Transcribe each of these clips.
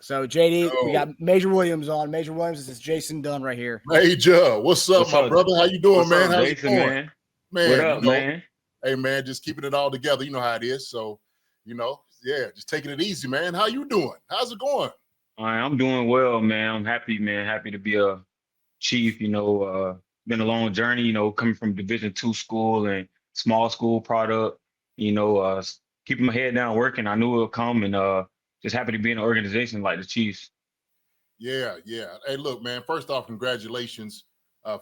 So, JD, we got Major Williams on. Major Williams, this is Jason Dunn right here. Major, what's up, my brother? How you doing, man? How's Jason, it going? Man, what up, man? Hey, man, just keeping it all together. You know how it is. So, just taking it easy, man. How you doing? How's it going? All right, I'm doing well, man. I'm happy, man. Happy to be a Chief. Been a long journey, coming from Division II school and small school product, keeping my head down working. I knew it would come, and just happy to be in an organization like the Chiefs. Yeah. Hey, look, man, first off, congratulations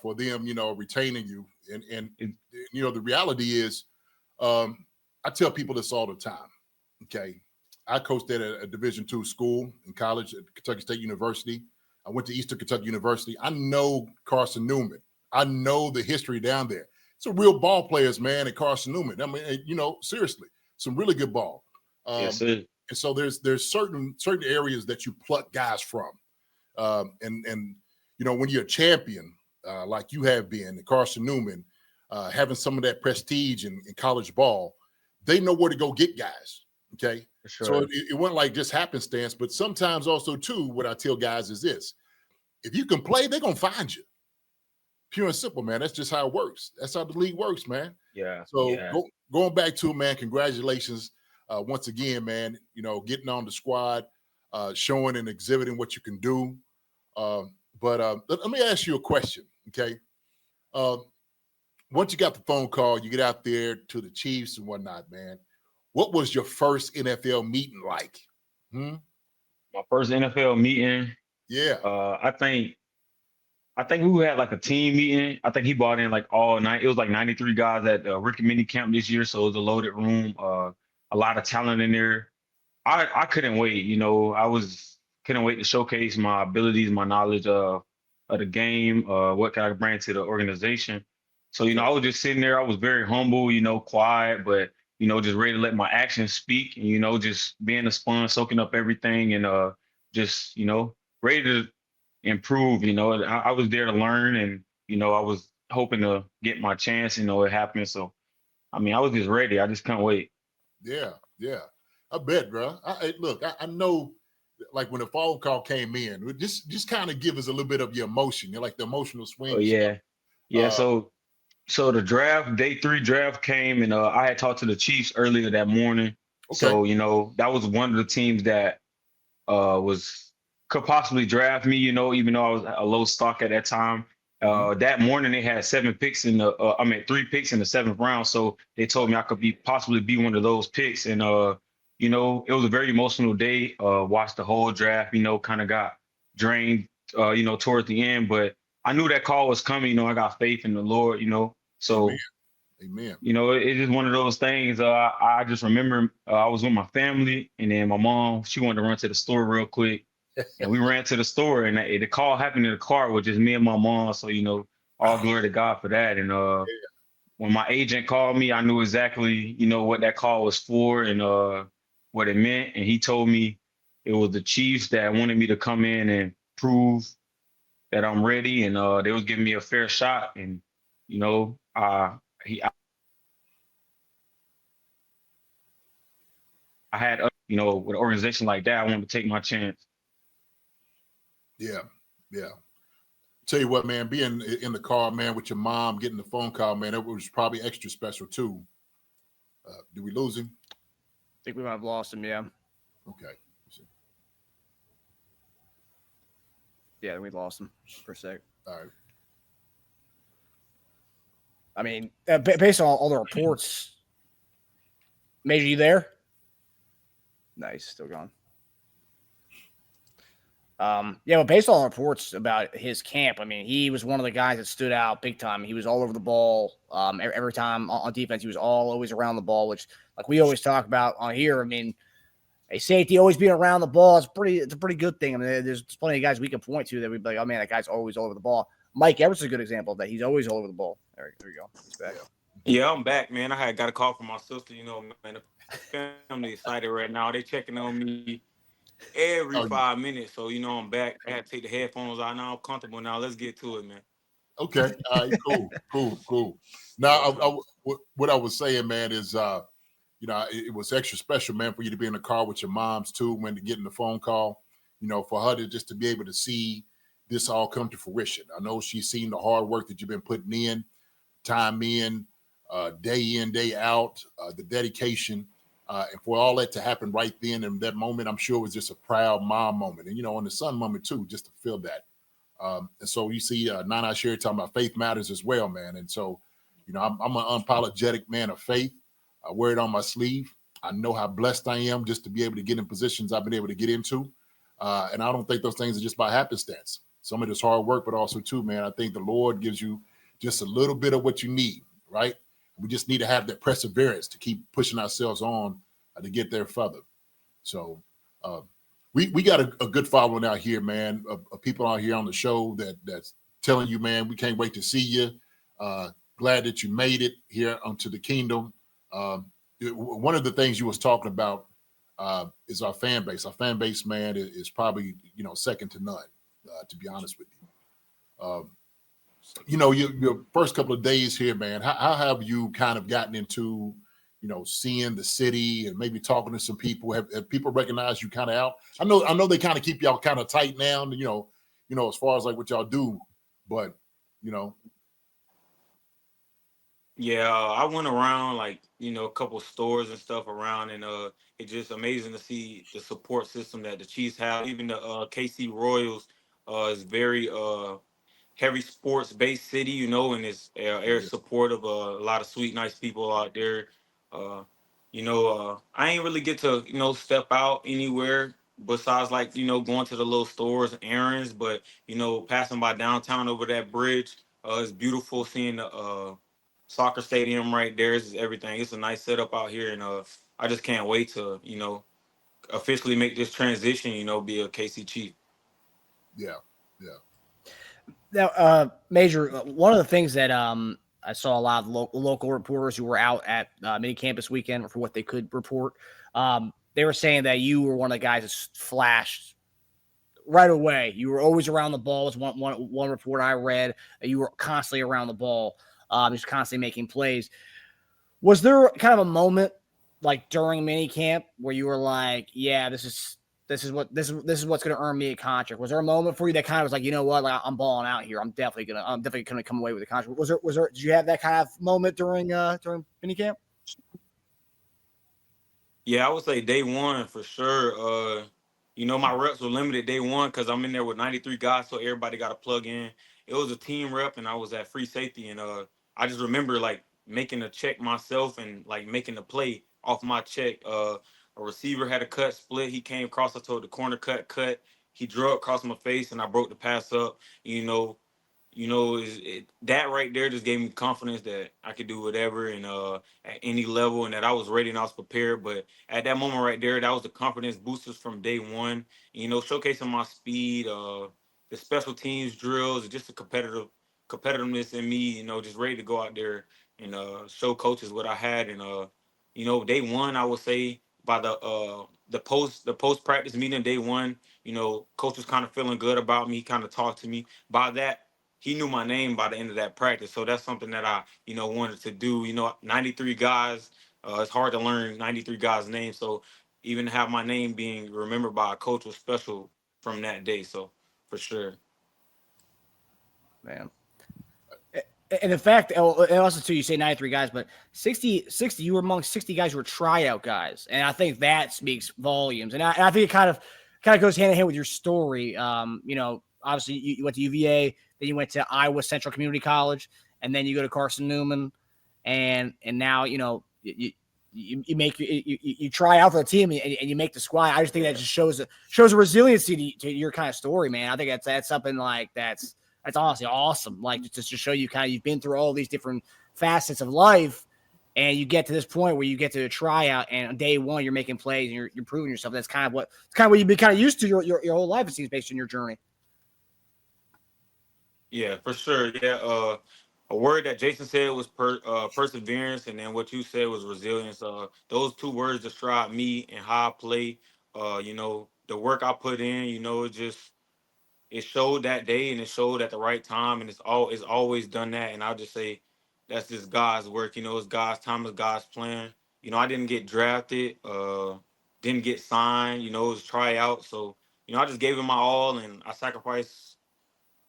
for them, retaining you. And the reality is, I tell people this all the time, okay? I coached at a Division II school in college at Kentucky State University. I went to Eastern Kentucky University. I know Carson-Newman. I know the history down there. It's a real ball players, man, at Carson-Newman. I mean, seriously, some really good ball. Yes, sir. And so there's certain areas that you pluck guys from. And when you're a champion, like you have been at Carson-Newman, having some of that prestige in college ball, they know where to go get guys, okay? Sure. So it wasn't like just happenstance, but sometimes also, too, what I tell guys is this. If you can play, they're going to find you. Pure and simple, man. That's just how it works. That's how the league works, man. Yeah. So going back to it, man, congratulations once again, man, getting on the squad, showing and exhibiting what you can do. But let me ask you a question, okay? Once you got the phone call, you get out there to the Chiefs and whatnot, man. What was your first NFL meeting like? My first NFL meeting. Yeah. I think we had like a team meeting. I think he brought in like all night. It was like 93 guys at Ricky Mini Camp this year, so it was a loaded room. A lot of talent in there. I couldn't wait. Couldn't wait to showcase my abilities, my knowledge of the game, what can I bring to the organization. So, I was just sitting there. I was very humble, quiet, but, just ready to let my actions speak and, just being a sponge, soaking up everything and just, ready to improve. I was there to learn and, I was hoping to get my chance, it happened. So, I was just ready. I just can't wait. Yeah. I bet, bro. I know. Like when the phone call came in, just kind of give us a little bit of your emotion, like the emotional swing. Oh, yeah. Yeah. So the draft, day 3 draft came and I had talked to the Chiefs earlier that morning. Okay. So, that was one of the teams that could possibly draft me, even though I was a low stock at that time. That morning they had 3 picks in the 7th round. So they told me I could possibly be one of those picks. And it was a very emotional day. Watched the whole draft, kind of got drained, towards the end. But I knew that call was coming. I got faith in the Lord, So, Amen. It's just one of those things. I just remember I was with my family, and then my mom, she wanted to run to the store real quick. And we ran to the store, and the call happened in the car with just me and my mom. So, all glory to God for that. And when my agent called me, I knew exactly, what that call was for and what it meant. And he told me it was the Chiefs that wanted me to come in and prove that I'm ready. And they was giving me a fair shot. And, I had, with an organization like that, I wanted to take my chance. Yeah. Tell you what, man, being in the car, man, with your mom, getting the phone call, man, it was probably extra special too. Did we lose him? I think we might have lost him, yeah. Okay. Yeah, we lost him for a sec. All right. Based on all the reports, Major, you there? Nice, still gone. But based on reports about his camp, he was one of the guys that stood out big time. He was all over the ball. Every time on defense, he was always around the ball, which, like we always talk about on here, a safety always being around the ball it's a pretty good thing. There's plenty of guys we can point to that we'd be like, oh man, that guy's always all over the ball. Mike Everett's a good example of that. He's always all over the ball. There you go. He's back. Yeah, I'm back, man. I got a call from my sister. Man, the family excited right now. They checking on me every 5 minutes. So, I'm back. I had to take the headphones out. Now I'm comfortable now. Let's get to it, man. Okay. All right, cool. Now, what I was saying, man, is, it was extra special, man, for you to be in the car with your moms, too, when getting the phone call. for her to just to be able to see this all come to fruition. I know she's seen the hard work that you've been putting in, time in, day in, day out, the dedication, and for all that to happen right then in that moment, I'm sure it was just a proud mom moment, and and the son moment too, just to feel that. And so you see Nana Sherry talking about faith matters as well, man. And so, I'm an unapologetic man of faith. I wear it on my sleeve. I know how blessed I am just to be able to get in positions I've been able to get into. And I don't think those things are just by happenstance. Some of this hard work, but also too, man, I think the Lord gives you just a little bit of what you need, right? We just need to have that perseverance to keep pushing ourselves on to get there further. So we got a good following out here, man, of people out here on the show that's telling you, man, we can't wait to see you. Glad that you made it here onto the kingdom. One of the things you was talking about is our fan base. Our fan base, man, is probably, second to none, to be honest with you. Your first couple of days here, man, how have you kind of gotten into, seeing the city and maybe talking to some people? Have people recognized you kind of out? I know they kind of keep y'all kind of tight now, as far as like what y'all do, but, Yeah, I went around a couple stores and stuff around, and it's just amazing to see the support system that the Chiefs have. Even the KC Royals is very heavy sports based city, and it's air supportive. A lot of sweet, nice people out there. I ain't really get to step out anywhere besides going to the little stores, errands, but passing by downtown over that bridge. It's beautiful seeing the soccer stadium right there. Is everything. It's a nice setup out here, and I just can't wait to officially make this transition. Be a KC Chief. Yeah. Now, Major, one of the things that I saw a lot of local reporters who were out at mini campus weekend for what they could report. They were saying that you were one of the guys that flashed right away. You were always around the ball. Was one report I read. You were constantly around the ball, just constantly making plays. Was there kind of a moment like during mini camp where you were like, "Yeah, this is what's going to earn me a contract"? Was there a moment for you that kind of was like, you know what, like I'm balling out here. I'm definitely gonna come away with a contract. Was there? Did you have that kind of moment during mini camp? Yeah, I would say day one for sure. My reps were limited day one because I'm in there with 93 guys, so everybody got to plug in. It was a team rep, and I was at free safety, and I just remember making a check myself and making the play off my check. A receiver had a cut split. He came across. I told the corner cut. He drew across my face, and I broke the pass up. That right there just gave me confidence that I could do whatever and at any level, and that I was ready and I was prepared. But at that moment right there, that was the confidence boosters from day one. Showcasing my speed, the special teams drills, just the competitiveness in me. Just ready to go out there and show coaches what I had. And day one, I would say by the post practice meeting day one, coach was kind of feeling good about me, kind of talked to me. By that, he knew my name by the end of that practice. So that's something that I, wanted to do. 93 guys, it's hard to learn 93 guys' names. So even have my name being remembered by a coach was special from that day. So for sure. Man. And in fact, and also too, you say 93 guys, but 60, you were among 60 guys who were tryout guys. And I think that speaks volumes. And I think it kind of goes hand in hand with your story. Obviously you went to UVA, then you went to Iowa Central Community College, and then you go to Carson-Newman, and now you try out for the team and you make the squad. I just think that just shows a resiliency to your kind of story, man. I think that's something like that's honestly awesome. Like just to show you kind of you've been through all these different facets of life, and you get to this point where you get to a tryout, and on day one you're making plays and you're proving yourself. That's kind of what you've been kind of used to your whole life. It seems based on your journey. Yeah, for sure. Yeah. A word that Jason said was perseverance, and then what you said was resilience. Those two words describe me and how I play. The work I put in. It showed that day and it showed at the right time, and it's always done that. And I'll just say that's just God's work. It's God's time, it's God's plan. I didn't get drafted, didn't get signed. It was tryout. So I just gave it my all, and I sacrificed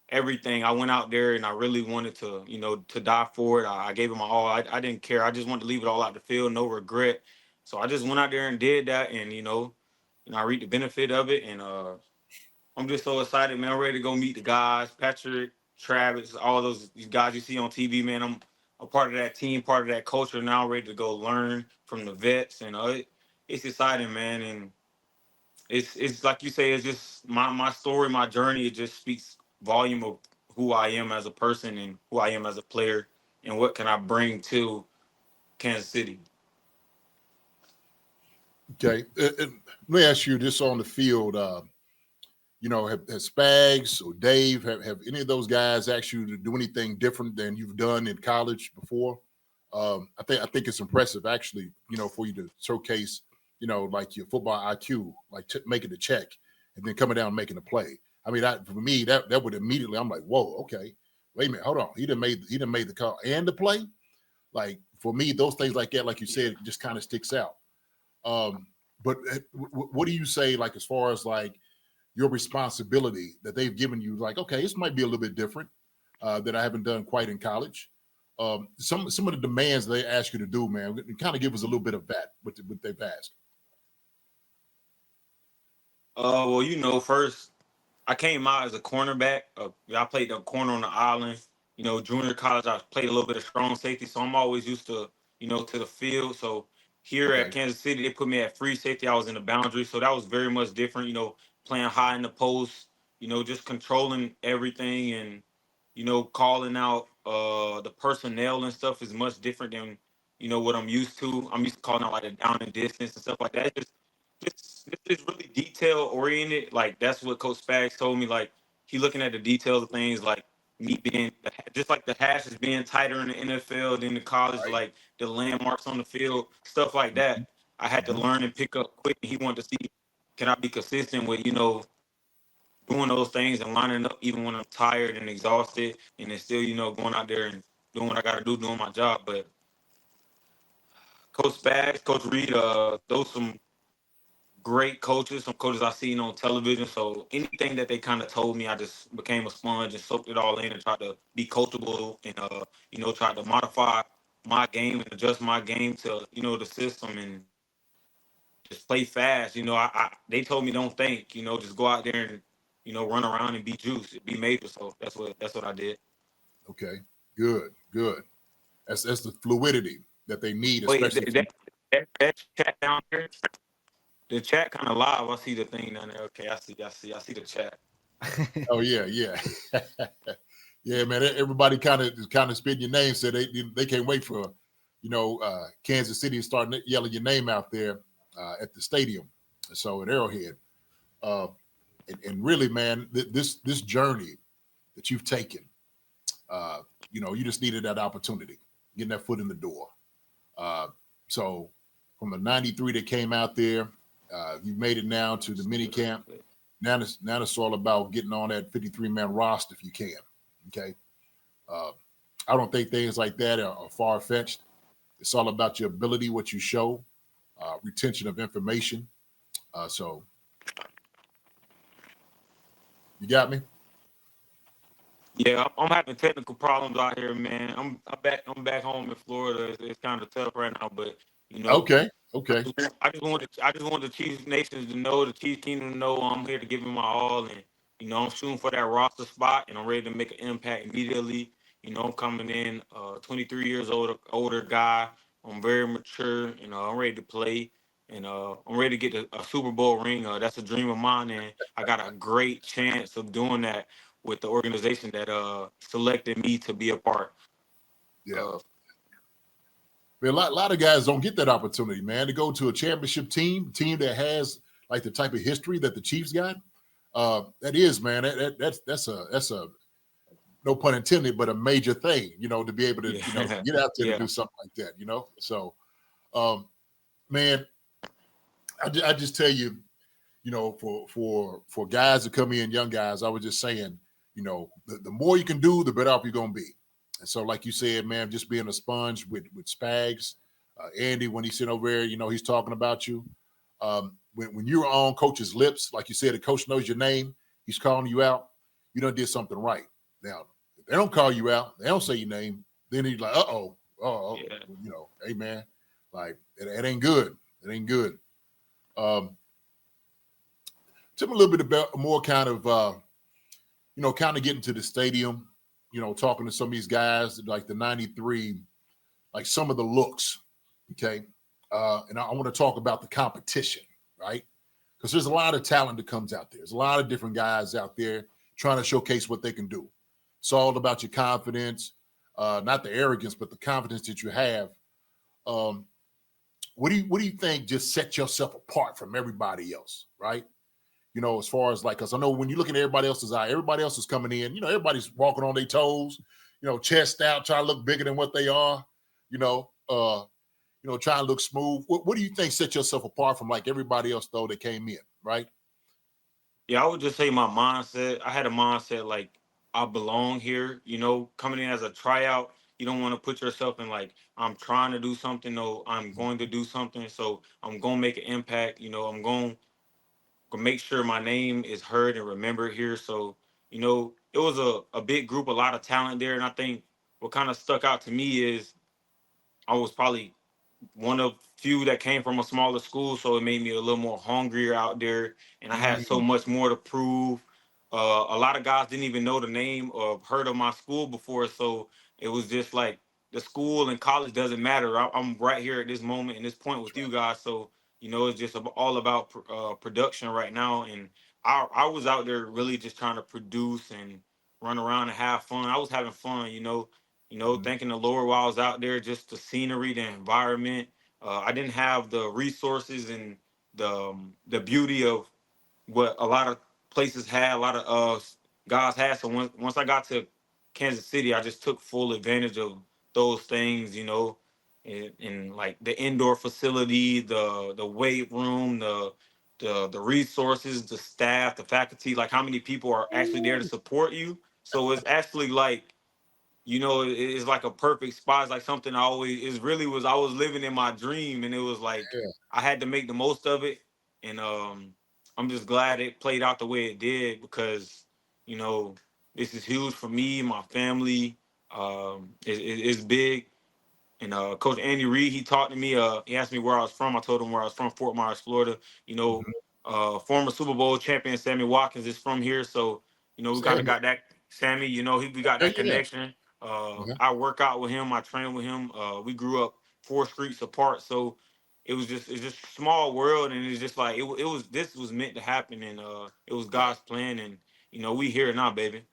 everything. I went out there and I really wanted to, to die for it. I gave it my all. I didn't care. I just wanted to leave it all out the field, no regret. So I just went out there and did that, and I reaped the benefit of it. And I'm just so excited, man. I'm ready to go meet the guys, Patrick, Travis, all those guys you see on TV, man. I'm a part of that team, part of that culture. Now I'm ready to go learn from the vets, and it's exciting, man. And it's like you say, it's just my story, my journey. It just speaks volume of who I am as a person and who I am as a player, and what can I bring to Kansas City. Okay, let me ask you this on the field. Has Spags or Dave have any of those guys asked you to do anything different than you've done in college before? I think it's impressive, actually. For you to showcase, like your football IQ, like making the check and then coming down and making a play. I mean, for me, that would immediately, I'm like, whoa, okay, wait a minute, hold on. He done made the call and the play. Like for me, those things like that, like you said, just kind of sticks out. But what do you say, like as far as like your responsibility that they've given you? Like, okay, this might be a little bit different that I haven't done quite in college. Some of the demands they ask you to do, man, kind of give us a little bit of that, what they've asked. Well, first I came out as a cornerback. I played the corner on the island. Junior college, I played a little bit of strong safety, so I'm always used to, to the field. So here at Okay. Kansas City, they put me at free safety. I was in the boundary, so that was very much different. Playing high in the post. Just controlling everything and, calling out the personnel and stuff is much different than, what I'm used to. I'm used to calling out like the down and distance and stuff like that. It's really detail oriented. Like that's what Coach Spags told me. Like he looking at the details of things, like me being just like the hash is being tighter in the NFL than the college, Right. like the landmarks on the field, stuff like that. I had to learn and pick up quick. He wanted to see, can I be consistent with doing those things and lining up even when I'm tired and exhausted, and then still going out there and doing what I got to do, doing my job. But Coach Spags, Coach Reed, those some great coaches, some coaches I seen on television. So anything that they kind of told me, I just became a sponge and soaked it all in and tried to be coachable and tried to modify my game and adjust my game to the system and just play fast. They told me don't think, just go out there and run around and be juice, be major. So that's what I did. Okay, good. That's the fluidity that they need, Wait, especially. that chat down there, the chat kind of live. I see the thing down there. Okay, I see the chat. Oh yeah. Yeah, man. Everybody kind of spitting your name. Said they can't wait for, Kansas City starting yelling your name out there at the stadium. So at Arrowhead, and really, man, this journey that you've taken, you just needed that opportunity, getting that foot in the door. So from the '93 that came out there, you've made it now to the mini camp. Now it's all about getting on that 53-man roster if you can. Okay. I don't think things like that are far-fetched. It's all about your ability, what you show, retention of information. So you got me? Yeah, I'm having technical problems out here, man. I'm back home in Florida. It's kind of tough right now, but Okay. I just want the Chiefs Nations to know, the Chiefs Kingdom to know I'm here to give them my all, and I'm shooting for that roster spot, and I'm ready to make an impact immediately. I'm coming in, 23 years older guy. I'm very mature, and I'm ready to play, and I'm ready to get a Super Bowl ring. That's a dream of mine, and I got a great chance of doing that with the organization that selected me to be a part. Yeah. A lot of guys don't get that opportunity, man, to go to a championship team that has like the type of history that the Chiefs got. That is, man, that's a no pun intended, but a major thing, to be able to, get out there to do something like that, So, man, I just tell you, for guys to come in, young guys, I was just saying, the more you can do, the better off you're gonna be. And so, like you said, man, just being a sponge with Spags, Andy, when he's sitting over there, he's talking about you. when you're on coach's lips, like you said, the coach knows your name, he's calling you out, you done did something right. Now, if they don't call you out, they don't say your name, then he's like, Yeah. Hey man, like it ain't good. It ain't good. Tell me a little bit about more kind of kind of getting to the stadium, talking to some of these guys like the 93, like some of the looks. Okay. And I want to talk about the competition, right? Because there's a lot of talent that comes out there. There's a lot of different guys out there trying to showcase what they can do. It's all about your confidence, not the arrogance, but the confidence that you have. What do you think just set yourself apart from everybody else, right? As far as like, because I know when you look at everybody else's eye, everybody else is coming in, everybody's walking on their toes, chest out, trying to look bigger than what they are, trying to look smooth. What do you think set yourself apart from like everybody else though that came in, right? Yeah, I would just say my mindset. I had a mindset like I belong here. Coming in as a tryout, you don't want to put yourself in like I'm trying to do something or I'm going to do something. So I'm gonna make an impact. I'm going to make sure my name is heard and remembered here. So it was a big group, a lot of talent there, and I think what kind of stuck out to me is I was probably one of few that came from a smaller school, so it made me a little more hungrier out there, and I had so much more to prove. A lot of guys didn't even know the name or heard of my school before, so it was just like the school and college doesn't matter. I'm right here at this moment and this point with you guys, so it's just all about production right now, and I was out there really just trying to produce and run around and have fun. I was having fun, thanking the Lord while I was out there, just the scenery, the environment. I didn't have the resources and the beauty of what a lot of places had, a lot of guys had. So once I got to Kansas City, I just took full advantage of those things, and like the indoor facility, the weight room, the resources, the staff, the faculty, like how many people are actually there to support you. So it's actually like it's like a perfect spot. It's like something I was living in my dream, and it was like I had to make the most of it. And I'm just glad it played out the way it did because, this is huge for me, my family. It's big. And Coach Andy Reid, he talked to me. He asked me where I was from. I told him where I was from, Fort Myers, Florida. Former Super Bowl champion Sammy Watkins is from here, so we kind of got that. Sammy, we got that connection. I work out with him. I train with him. We grew up 4 streets apart, so it's just a small world, and it's just like this was meant to happen, and it was God's plan, and we here now, baby.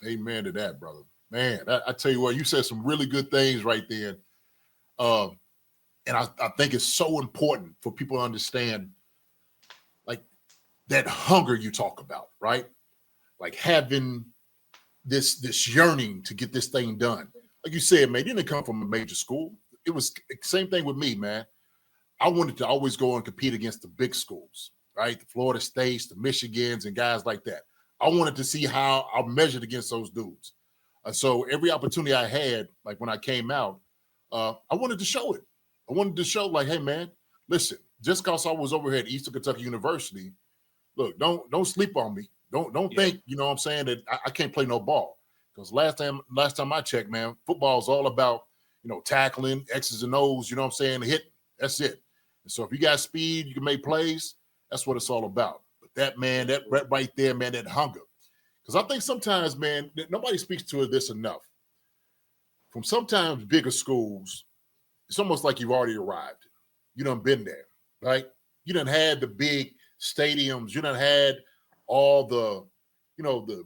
Amen to that, brother. Man, I tell you what, you said some really good things right there. And I think it's so important for people to understand, like, that hunger you talk about, right? Like having this yearning to get this thing done. Like you said, man, it didn't come from a major school. It was the same thing with me, man. I wanted to always go and compete against the big schools, right? The Florida States, the Michigans, and guys like that. I wanted to see how I measured against those dudes. So every opportunity I had, like when I came out, I wanted to show it. I wanted to show, like, hey, man, listen, just because I was over here at Eastern Kentucky University, look, don't sleep on me. Don't think, you know what I'm saying, that I can't play no ball. Because last time I checked, man, football is all about, tackling, X's and O's, you know what I'm saying, hit. That's it. And so if you got speed, you can make plays. That's what it's all about. But that, man, that right there, man, that hunger. Because I think sometimes, man, nobody speaks to this enough. From sometimes bigger schools, it's almost like you've already arrived. You done been there, right? You done had the big stadiums. You done had all the, the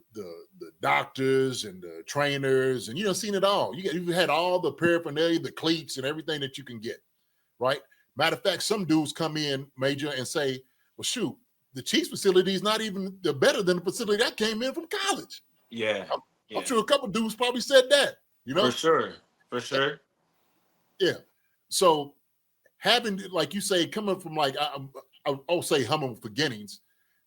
doctors and the trainers, and you done seen it all. You've had all the paraphernalia, the cleats, and everything that you can get, right? Matter of fact, some dudes come in, Major, and say, well, shoot, the Chiefs facility is not even better than the facility that came in from college. Yeah. I'm sure a couple dudes probably said that, For sure. Yeah. So having, like you say, coming from like, I'll say humble beginnings,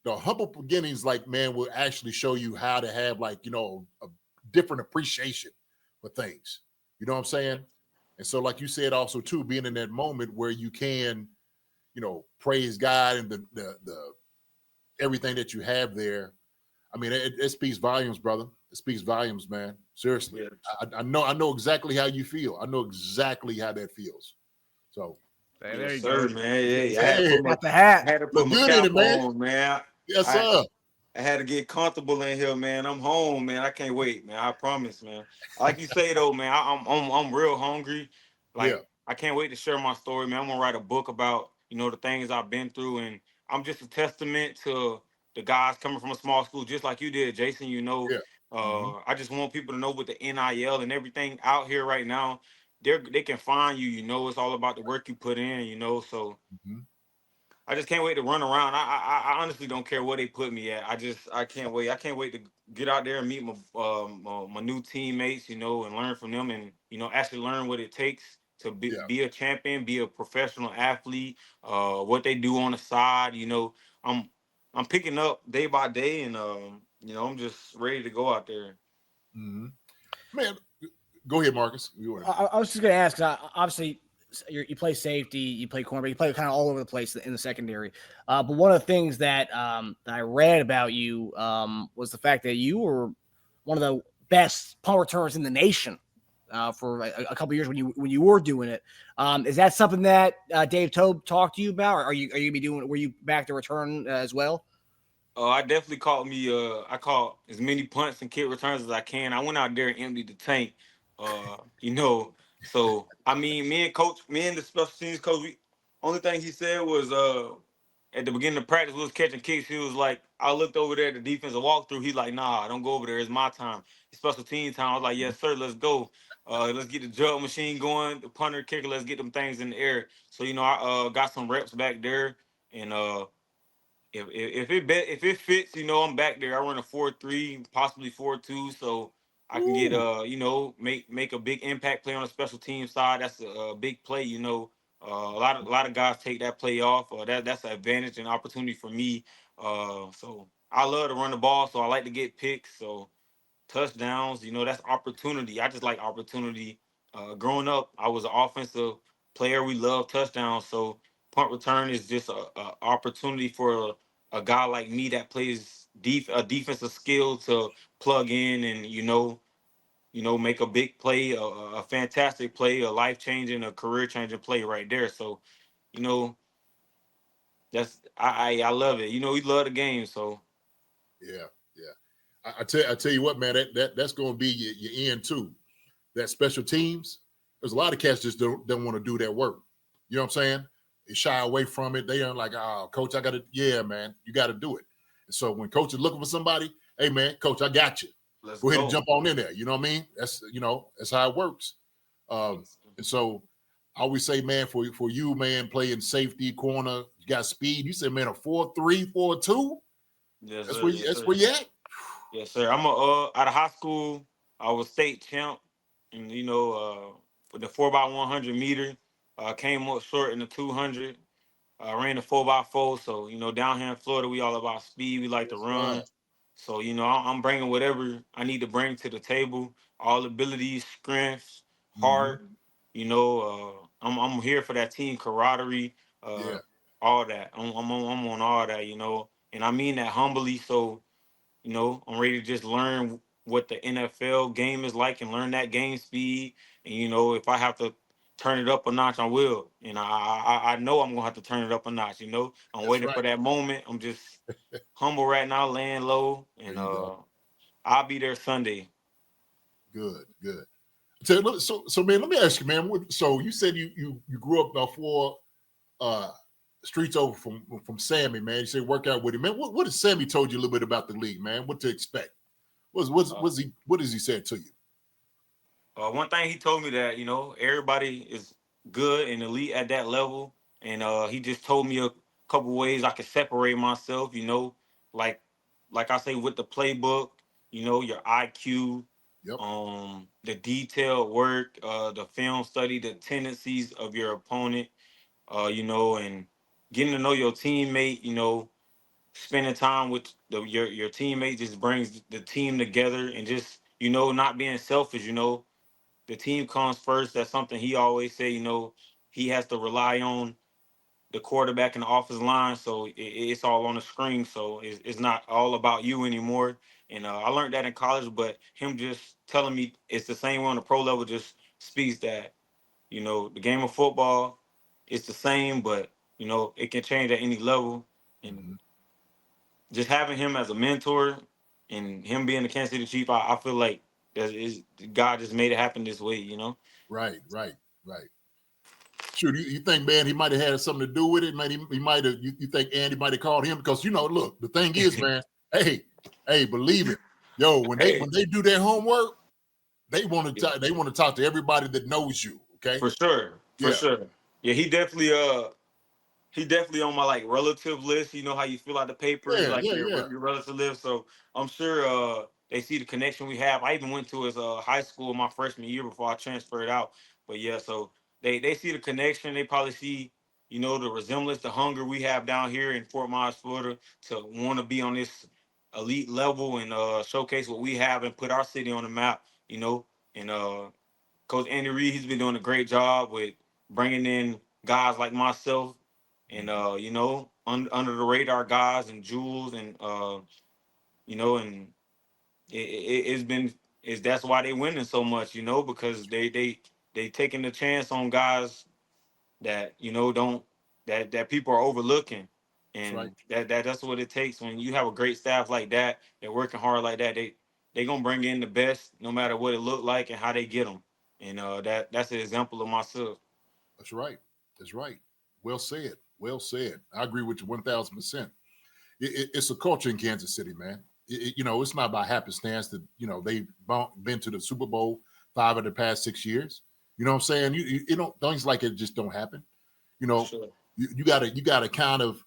the humble beginnings, like, man, will actually show you how to have, like, a different appreciation for things. You know what I'm saying? And so, like you said, also too, being in that moment where you can, praise God and the everything that you have there. I mean, it speaks volumes, brother. It speaks volumes, man. Seriously. Yeah. I know exactly how you feel. I know exactly how that feels. So There you sir, go. man. Yeah, I Hey, Got the hat. had to put look my good in cap it, man. on, man. Yes, I, sir. I had to get comfortable in here, man. I'm home, man. I can't wait, man. I promise, man. Like you say though, man, I'm real hungry. Yeah. Like I can't wait to share my story, man. I'm gonna write a book about the things I've been through, and I'm just a testament to the guys coming from a small school, just like you did, Jason. Yeah. Mm-hmm. I just want people to know with the NIL and everything out here right now, they can find you. It's all about the work you put in. So. Mm-hmm. I just can't wait to run around. I honestly don't care where they put me at. I can't wait. I can't wait to get out there and meet my new teammates, and learn from them, and actually learn what it takes to Yeah. be a champion, be a professional athlete. What they do on the side. I'm I'm picking up day by day, and I'm just ready to go out there. Mm-hmm. Man, go ahead, Marcus. I was just going to ask, obviously, you play safety, you play cornerback, you play kind of all over the place in the secondary. But one of the things that I read about you was the fact that you were one of the best punt returners in the nation for a couple years when you were doing it. Is that something that Dave Tobe talked to you about, or are you gonna be doing? Were you back to return as well? I definitely I caught as many punts and kick returns as I can. I went out there and emptied the tank. Uh, you know, so I mean, me and the special teams coach, only thing he said was at the beginning of practice we was catching kicks. He was like, I looked over there at the defensive walkthrough. He's like, nah, don't go over there. It's my time. It's special team time. I was like, yes, sir, let's go. Let's get the jug machine going, the punter, kicker, let's get them things in the air. So, I got some reps back there, and if it fits, I'm back there. I run a 4-3, possibly 4-2, so I can get make a big impact play on the special team side. That's a big play. A lot of guys take that play off. That's an advantage and opportunity for me. So I love to run the ball, so I like to get picks. So touchdowns, that's opportunity. I just like opportunity. Growing up, I was an offensive player. We love touchdowns, so punt return is just a opportunity for a guy like me that plays a defensive skill to plug in and make a big play, a fantastic play, a life changing, a career changing play right there. So, you know, I love it. We love the game, so. Yeah, yeah. I tell you what, man, that's going to be your end too. That special teams. There's a lot of cats just don't want to do that work. You know what I'm saying? They shy away from it. They are like, oh, coach, I got to. Yeah, man, you got to do it. And so when coach is looking for somebody, hey, man, coach, I got you. Let's go ahead go. and jump on in there. You know what I mean? That's how it works. And so I always say, man, for you, man, playing safety corner, you got speed. You said, man, a 4-3, 4-2. Yes, That's sir. where you at. Yes, sir. I'm out of high school. I was state champ, and for the 4x100 meter, came up short in the 200. I ran the 4x4. So down here in Florida, we all about speed. We like to run. Right. So I'm bringing whatever I need to bring to the table. All abilities, strengths, heart. I'm here for that team camaraderie. Yeah. All that. I'm on all that. And I mean that humbly. So. I'm ready to just learn what the NFL game is like and learn that game speed. And if I have to turn it up a notch, I will. And I know I'm gonna have to turn it up a notch. I'm That's waiting right. for that moment. I'm just humble right now, laying low, and There you go. I'll be there Sunday. Good. So man, let me ask you, man. So you said you grew up about 4 streets over from Sammy, man. You say work out with him, man. What has Sammy told you a little bit about the league, man? What to expect? What has he said to you? One thing he told me that everybody is good and elite at that level, and he just told me a couple ways I could separate myself. Like I say with the playbook, your IQ, Yep. the detailed work, the film study, the tendencies of your opponent, and getting to know your teammate. Spending time with your teammate just brings the team together, and just not being selfish. The team comes first. That's something he always say. He has to rely on the quarterback and the offensive line, so it's all on the screen. So it's not all about you anymore. And I learned that in college, but him just telling me it's the same way on the pro level just speaks that, the game of football is the same, but it can change at any level. And Mhm. just having him as a mentor and him being the Kansas City Chief, I feel like God just made it happen this way. Right, right, right. Sure. You think, man, he might have had something to do with it? He might have. You think Andy might have called him because look, the thing is, man. Hey, believe it, yo. When Hey, they do their homework, they want to they want to talk to everybody that knows you. Okay. for sure, for Yeah. sure. Yeah, he definitely on my like relative list. You know how you fill out the papers, Yeah. like Yeah. your Yeah. your relative list. So I'm sure they see the connection we have. I even went to his high school my freshman year before I transferred out. But yeah, so they see the connection. They probably see the resemblance, the hunger we have down here in Fort Myers, Florida, to want to be on this elite level and showcase what we have and put our city on the map. And Coach Andy Reid, he's been doing a great job with bringing in guys like myself and under the radar guys and Jules and and it's been is that's why they winning so much, because they taking the chance on guys that don't that people are overlooking. That's right. And that's what it takes when you have a great staff like that. They're working hard like that. They gonna bring in the best no matter what it look like and how they get them. And that's an example of myself. That's right. That's right. Well said. Well said. I agree with you 1,000%. It's a culture in Kansas City, man. It's not by happenstance that they've been to the Super Bowl 5 of the past 6 years. You know what I'm saying? You don't things like it just don't happen. You For know, sure. you gotta kind of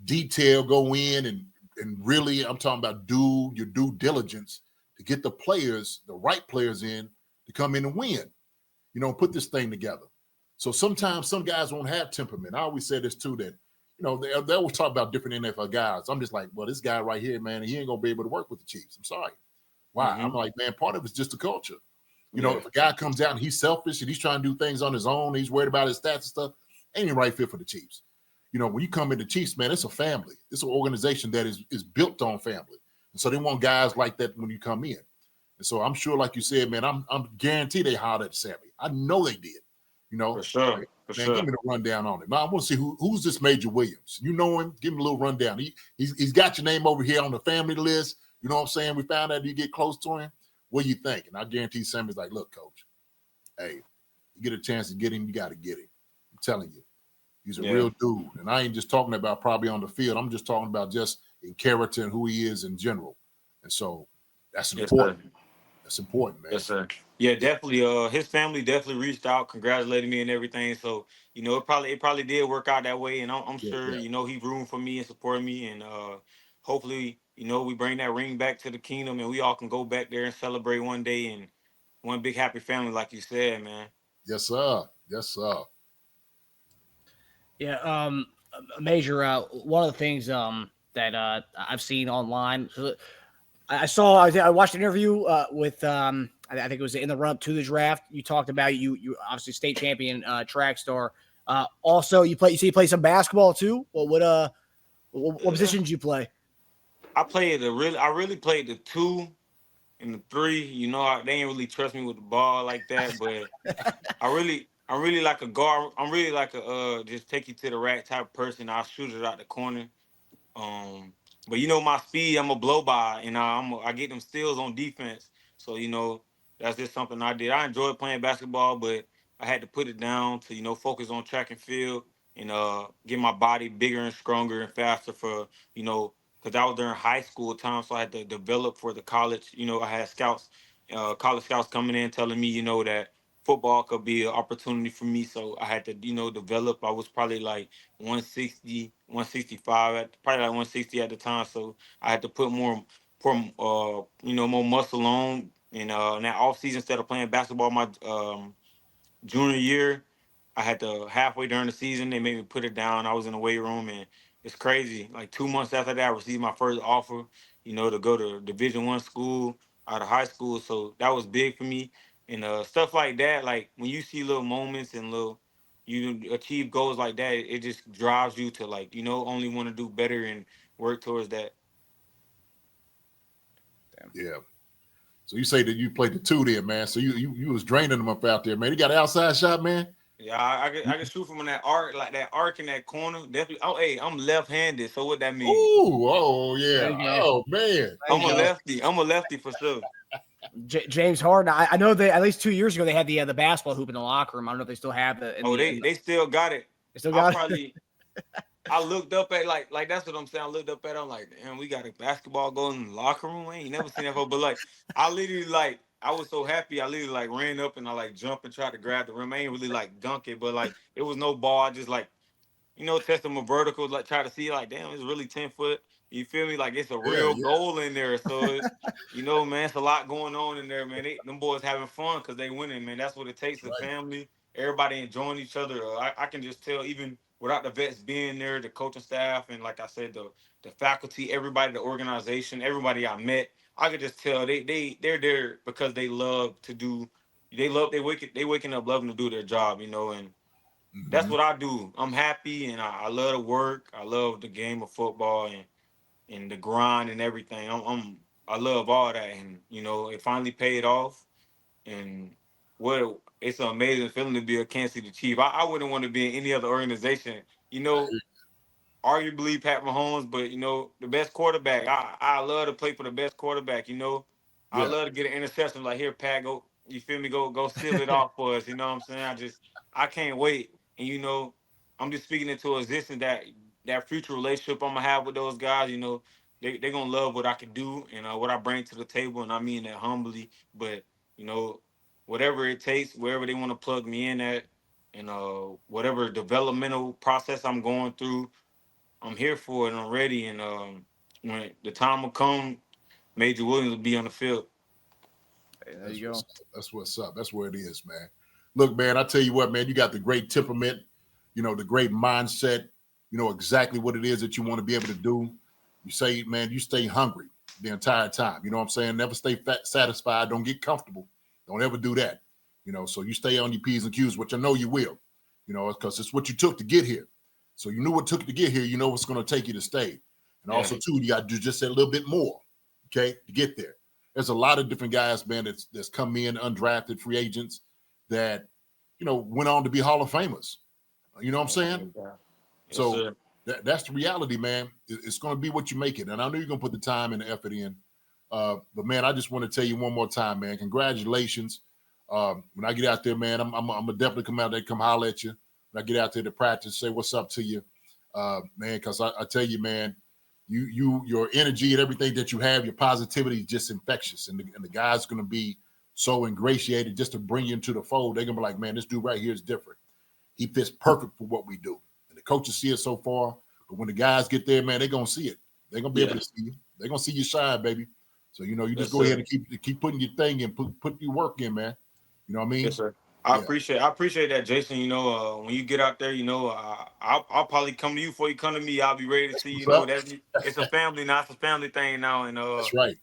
detail go in and really, I'm talking about do your due diligence to get the right players in to come in and win. Put this thing together. So sometimes some guys won't have temperament. I always say this too, that they always talk about different NFL guys. I'm just like, well, this guy right here, man, he ain't gonna be able to work with the Chiefs. I'm sorry. Why? I'm Hmm. like, man, part of it's just the culture. Yeah. If a guy comes out and he's selfish and he's trying to do things on his own, he's worried about his stats and stuff, ain't the right fit for the Chiefs. When you come into Chiefs, man, it's a family. It's an organization that is built on family. And so they want guys like that when you come in. And so I'm sure, like you said, man, I'm guaranteed they hollered at Sammy. I know they did. For sure. For Man, give sure. me the rundown on him. I want to see who's this Major Williams. You know him? Give me a little rundown. He's got your name over here on the family list. You know what I'm saying? We found out you get close to him. What do you think? And I guarantee Sammy's like, look, coach, hey, you get a chance to get him, you got to get him. I'm telling you, he's a Yeah. real dude. And I ain't just talking about probably on the field. I'm just talking about just in character and who he is in general. And so that's Yes, sir. important. That's important, man. Yes, sir. Yeah, definitely. His family definitely reached out, congratulated me and everything. So it probably did work out that way, and I'm Yeah, sure yeah. he rooting for me and supporting me, and hopefully we bring that ring back to the kingdom, and we all can go back there and celebrate one day and one big happy family, like you said, man. Yes, sir. Yes, sir. Yeah, Major. One of the things that I've seen online. I watched an interview with I think it was in the run up to the draft. You talked about you obviously state champion track star. Also, you play some basketball too. Well, what position did you play? I really played the 2 and the 3. They ain't really trust me with the ball like that, but I'm really like a guard. I'm really like a just take you to the rack type of person. I'll shoot it out the corner. Um, but my speed, I'm a blow by, and I get them steals on defense. So that's just something I did. I enjoyed playing basketball, but I had to put it down to focus on track and field and get my body bigger and stronger and faster for because I was during high school time, so I had to develop for the college. I had scouts, college scouts coming in telling me that football could be an opportunity for me. So I had to develop. I was probably like 160, 165 probably like 160 at the time. So I had to put more muscle on. And in that off season, instead of playing basketball my junior year, I had to halfway during the season they made me put it down. I was in the weight room, and it's crazy. Like 2 months after that, I received my first offer, to go to Division I school out of high school. So that was big for me. And stuff like that, like when you see little moments and little you achieve goals like that, it just drives you to like, only want to do better and work towards that. Yeah. So you say that you played the two there, man. So you was draining them up out there, man. You got an outside shot, man. Yeah, I can shoot from that arc, like that arc in that corner. Definitely. Oh, hey, I'm left-handed, so what that means? Ooh, oh There yeah. you go. Oh man. There I'm you a go. lefty. I'm a lefty for sure. James Harden. I know that at least 2 years ago they had the basketball hoop in the locker room. I don't know if they still have it. They still got it. They still I got it. probably I looked up at like that's what I'm saying. I looked up at. I'm like, damn, we got a basketball going in the locker room. I ain't never seen that before. But like, I literally like, I was so happy. I literally like ran up and I like jumped and tried to grab the rim. I ain't really like dunk it, but like it was no ball. I just like, testing my verticals, like try to see like, damn, it's really 10 foot. You feel me? Like it's a Yeah, real yeah. goal in there. So man, it's a lot going on in there, man. Them boys having fun because they winning, man. That's what it takes. A Right. family, everybody enjoying each other. I can just tell, even without the vets being there, the coaching staff, and like I said, the faculty, everybody, the organization, everybody I met, I could just tell they're there because they love to do. They waking up loving to do their job, and that's Mm-hmm. what I do. I'm happy and I love to work. I love the game of football and the grind and everything. I love all that, and it finally paid off. And it's an amazing feeling to be a Kansas City Chief. I wouldn't want to be in any other organization. Arguably Pat Mahomes, but the best quarterback. I love to play for the best quarterback. I Yeah. love to get an interception. Like, here, Pat, go. You feel me? Go seal it off for us. You know what I'm saying? I can't wait. And I'm just speaking into existence that future relationship I'm gonna have with those guys. They're gonna love what I can do and what I bring to the table, and I mean that humbly. But you know, whatever it takes, wherever they want to plug me in at, and whatever developmental process I'm going through, I'm here for it and I'm ready. And when the time will come, Major Williams will be on the field. There That's you go. that's what's up. That's where it is, man. Look, man, I tell you what, man, you got the great temperament, the great mindset, you know exactly what it is that you want to be able to do. You say, man, you stay hungry the entire time. You know what I'm saying? Never stay satisfied. Don't get comfortable. Don't ever do that. So you stay on your P's and Q's, which I know you will, because it's what you took to get here. So you knew what took to get here. You know what's going to take you to stay. And also, too, you got to do just a little bit more, okay, to get there. There's a lot of different guys, man, that's come in, undrafted free agents that, went on to be Hall of Famers. You know what I'm saying? Yes, So sir. that's the reality, man. It's going to be what you make it. And I know you're going to put the time and the effort in. But, man, I just want to tell you one more time, man, congratulations. When I get out there, man, I'm going to definitely come out there, come holler at you. When I get out there to practice, say what's up to you, man, because I tell you, man, your energy and everything that you have, your positivity is just infectious. And the guy's going to be so ingratiated just to bring you into the fold. They're going to be like, man, this dude right here is different. He fits perfect for what we do. And the coaches see it so far. But when the guys get there, man, they're going to see it. They're going to be able to see you. They're going to see you shine, baby. So, you just go ahead and keep putting your thing in, put your work in, man. You know what I mean? Yes, sir. I appreciate that, Jason. When you get out there, I'll probably come to you before you come to me. I'll be ready to see. It's a family now. It's a family thing now, and That's right.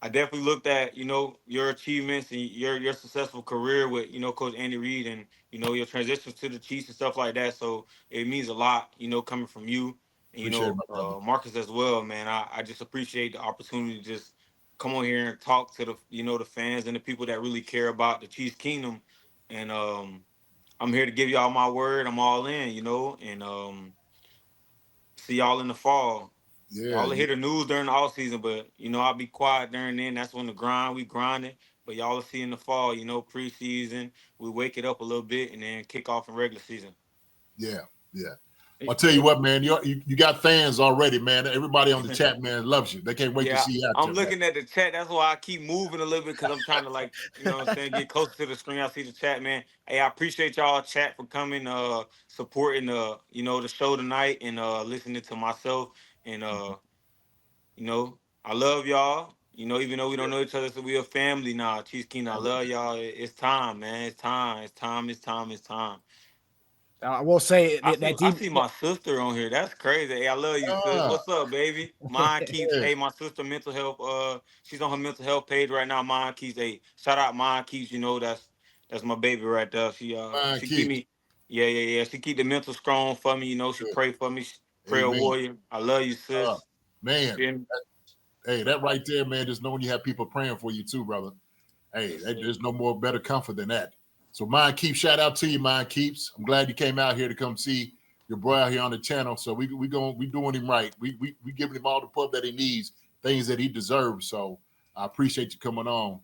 I definitely looked at your achievements and your successful career with Coach Andy Reid and your transitions to the Chiefs and stuff like that. So it means a lot, coming from you and Appreciate it, my brother. Marcus as well, man. I just appreciate the opportunity to just come on here and talk to the fans and the people that really care about the Chiefs Kingdom. And I'm here to give y'all my word. I'm all in, and see y'all in the fall. Yeah. Y'all will hear the news during the off season, but I'll be quiet during then. That's when we grinding. But y'all will see in the fall, preseason, we wake it up a little bit and then kick off in regular season. Yeah. I'll tell you what, man, you got fans already, man. Everybody on the chat, man, loves you. They can't wait to see you out I'm there, looking at the chat. That's why I keep moving a little bit because I'm trying to what I'm saying, get closer to the screen. I see the chat, man. Hey, I appreciate y'all chat for coming, supporting the show tonight and listening to myself. And I love y'all. Even though we don't know each other, so we a family now. Chiefs Kingdom, I love y'all. It's time, man. It's time. It's time. I will say I that see my sister on here. That's crazy. Hey, I love you, sis. Ah, What's up, baby? Mine keeps. Hey, my sister, mental health. She's on her mental health page right now. Mine keeps. Hey, shout out, Mine keeps. That's my baby right there. She Fine she keep keeps. me. Yeah. She keep the mental strong for me. You know, she Good. pray for me. Prayer Amen. warrior. I love you, sis. Man, Yeah. hey, that right there, man, just knowing you have people praying for you too, brother. Hey, there's no more better comfort than that. So Mind Keeps, shout out to you, Mind Keeps. I'm glad you came out here to come see your boy out here on the channel. So we doing him right. We giving him all the pub that he needs, things that he deserves. So I appreciate you coming on.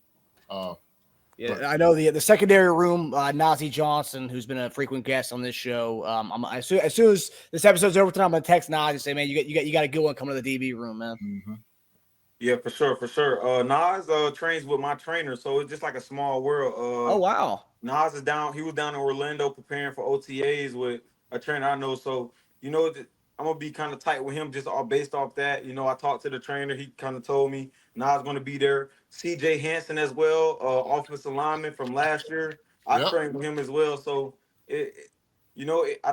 Yeah, I know the secondary room, Nazi Johnson, who's been a frequent guest on this show. As soon as this episode's over tonight, I'm gonna text Nazi and say, man, you got a good one coming to the DB room, man. Mm-hmm. Yeah, for sure. Nas trains with my trainer, so it's just like a small world. Oh wow. Nas is down. He was down in Orlando preparing for OTAs with a trainer I know. So you know, I'm gonna be kind of tight with him, just all based off that. You know, I talked to the trainer. He kind of told me Nas gonna be there. CJ Hansen as well, offensive lineman from last year. I trained with him as well. So I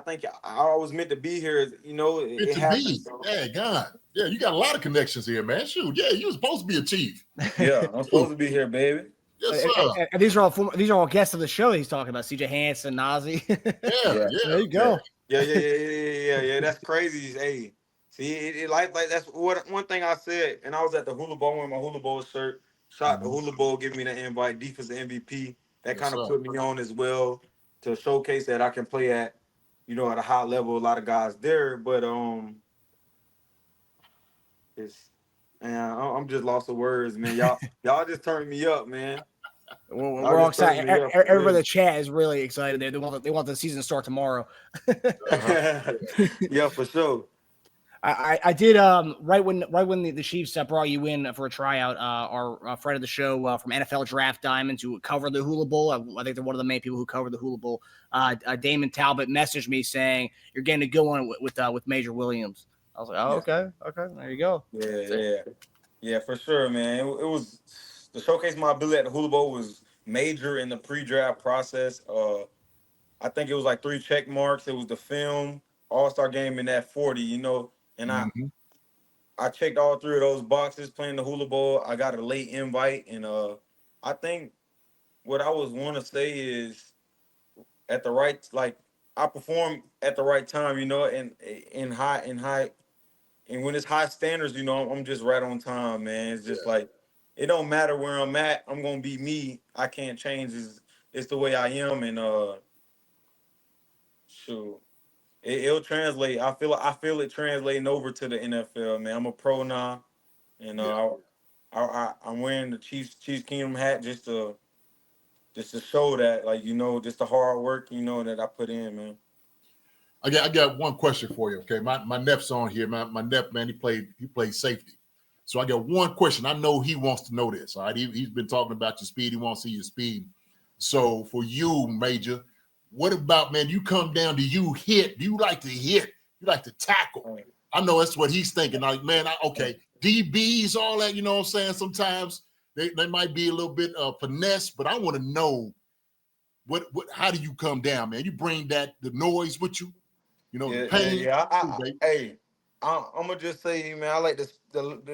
think I was meant to be here. You know, it happened. So. Yeah, God. Yeah, you got a lot of connections here, man. Shoot, yeah, you were supposed to be a Chief. Yeah, I'm supposed to be here, baby. Yes, sir. And these are all guests of the show he's talking about. CJ Hansen, Nazi. Yeah. There you go. Yeah. That's crazy. Hey, see, it like that's one thing I said, and I was at the Hula Bowl wearing my Hula Bowl shirt. Shot the Hula Bowl, giving me the invite, defensive MVP. That kind of put me on as well to showcase that I can play at a high level. A lot of guys there, but I'm just lost of words, man. Y'all just turned me up, man. We're all excited. Everybody in the chat is really excited. They want the season to start tomorrow. Yeah, for sure. I did right when the Chiefs brought you in for a tryout. Our friend of the show from NFL Draft Diamonds, who covered the Hula Bowl. I think they're one of the main people who covered the Hula Bowl. Damon Talbot messaged me saying you're getting a good one with Major Williams. I was like, oh, okay, there you go. Yeah, for sure, man. It was to showcase my ability at the Hula Bowl was major in the pre-draft process. I think it was like 3 check marks. It was the film, All-Star game in that 40, and I checked all 3 of those boxes playing the Hula Bowl. I got a late invite, and I think what I want to say is at the right, like I performed at the right time, and in high. And when it's high standards, I'm just right on time, man. It's just like, it don't matter where I'm at. I'm going to be me. I can't change. It's the way I am. And, shoot, it'll translate. I feel it translating over to the NFL, man. I'm a pro now. And I'm wearing the Chiefs Kingdom hat just to show that, like, just the hard work, that I put in, man. I got one question for you. Okay, my neph's on here. My nephew, man, he played safety. So I got one question. I know he wants to know this. All right, he's been talking about your speed. He wants to see your speed. So for you, Major, what about, man? You come down, do you hit? Do you like to hit? You like to tackle? I know that's what he's thinking. Like, man, DBs, all that. You know what I'm saying? Sometimes they might be a little bit finesse, but I want to know what how do you come down, man? You bring the noise with you. The pain. I'm gonna just say, man, I like to